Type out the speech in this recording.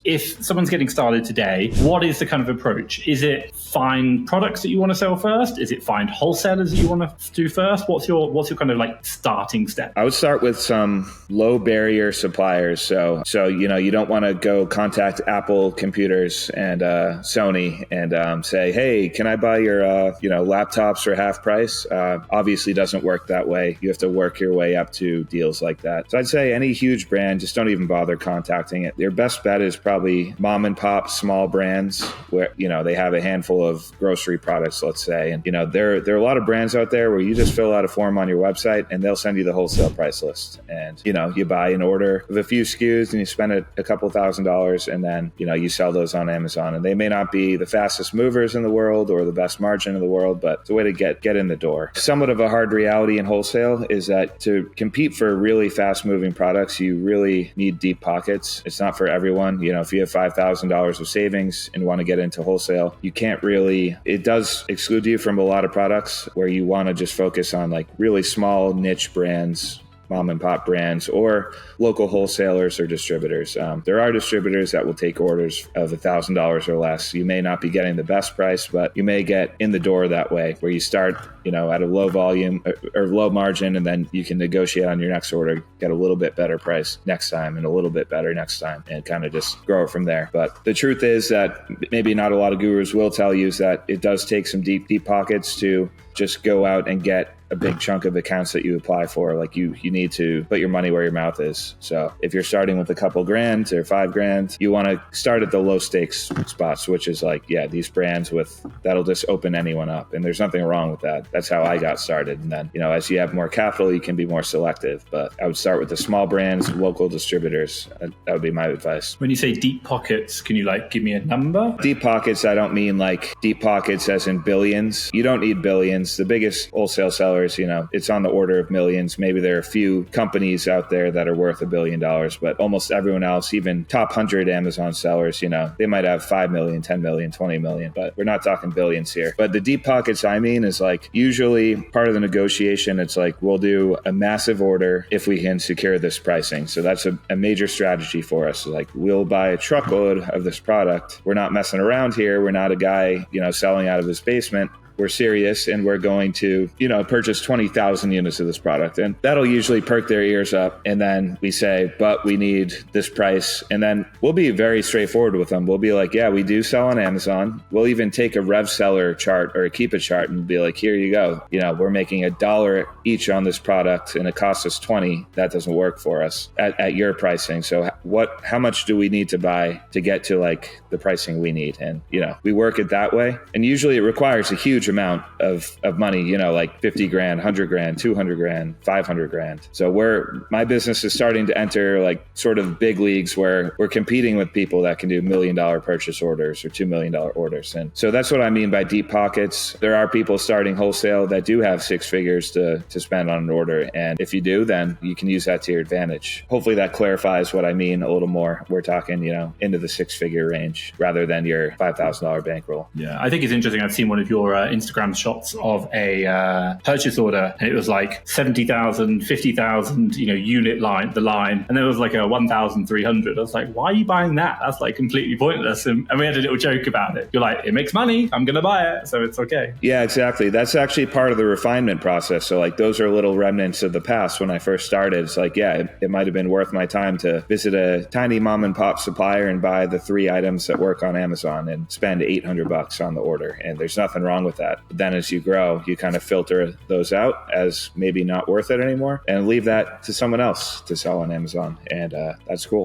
if someone's getting started today, what is the kind of approach? Is it find products that you want to sell first? Is it find wholesalers that you want to do first? What's your kind of like starting step? I would start with some low barrier suppliers. So you don't want to go contact Apple computers and Sony and say, hey, can I buy your laptops for half price? Obviously doesn't work that way. You have to work your way up to deals like that. So I'd say any huge brand, just don't even bother contacting it. Your best bet is probably mom and pop small brands where, they have a handful of grocery products, let's say. And, there are a lot of brands out there where you just fill out a form on your website and they'll send you the wholesale price list. And, you buy an order of a few SKUs and you spend a couple $1,000s and then, you sell those on Amazon. And they may not be the fastest movers in the world or the best margin in the world, but it's a way to get in the door. Somewhat of a hard reality in wholesale is that to compete for really fast moving products, you really need deep pockets. It's not for everyone. If you have $5,000 of savings and want to get into wholesale, you can't really, it does exclude you from a lot of products where you want to just focus on like really small niche brands, mom and pop brands, or local wholesalers or distributors. There are distributors that will take orders of $1,000 or less. You may not be getting the best price, but you may get in the door that way, where you start, at a low volume or low margin, and then you can negotiate on your next order, get a little bit better price next time and a little bit better next time, and kind of just grow it from there. But the truth is that maybe not a lot of gurus will tell you is that it does take some deep pockets to just go out and get a big chunk of accounts that you apply for. Like you need to put your money where your mouth is. So if you're starting with a couple grand or $5,000, you want to start at the low stakes spots, which is like, these brands that'll just open anyone up. And there's nothing wrong with that. That's how I got started. And then, as you have more capital, you can be more selective. But I would start with the small brands, local distributors. That would be my advice. When you say deep pockets, can you give me a number? Deep pockets, I don't mean like deep pockets as in billions. You don't need billions. The biggest wholesale sellers, it's on the order of millions. Maybe there are a few companies out there that are worth $1 billion, but almost everyone else, even top 100 Amazon sellers, they might have 5 million, 10 million, 20 million, but we're not talking billions here. But the deep pockets I mean is like usually part of the negotiation, it's like we'll do a massive order if we can secure this pricing. So that's a major strategy for us. So like we'll buy a truckload of this product. We're not messing around here. We're not a guy, selling out of his basement. We're serious and we're going to, purchase 20,000 units of this product. And that'll usually perk their ears up. And then we say, but we need this price. And then we'll be very straightforward with them. We'll be like, yeah, we do sell on Amazon. We'll even take a rev seller chart or a keep it chart and be like, here you go. We're making $1 each on this product and it costs us 20. That doesn't work for us at your pricing. So how much do we need to buy to get to like the pricing we need? And, we work it that way. And usually it requires a huge amount of money, like 50 grand, 100 grand, 200 grand, 500 grand. So my business is starting to enter like sort of big leagues where we're competing with people that can do $1 million purchase orders or $2 million orders. And so that's what I mean by deep pockets. There are people starting wholesale that do have 6 figures to spend on an order. And if you do, then you can use that to your advantage. Hopefully that clarifies what I mean a little more. We're talking, into the 6-figure range rather than your $5,000 bankroll. Yeah, I think it's interesting. I've seen one of your Instagram shots of a purchase order, and it was like 70,000, 50,000, unit line, and there was like a 1,300. I was like, why are you buying that? That's like completely pointless. And we had a little joke about it. You're like, it makes money. I'm going to buy it. So it's okay. Yeah, exactly. That's actually part of the refinement process. So like those are little remnants of the past. When I first started, it's like, yeah, it might have been worth my time to visit a tiny mom and pop supplier and buy the 3 items that work on Amazon and spend $800 on the order. And there's nothing wrong with that. But then as you grow, you kind of filter those out as maybe not worth it anymore and leave that to someone else to sell on Amazon. And that's cool.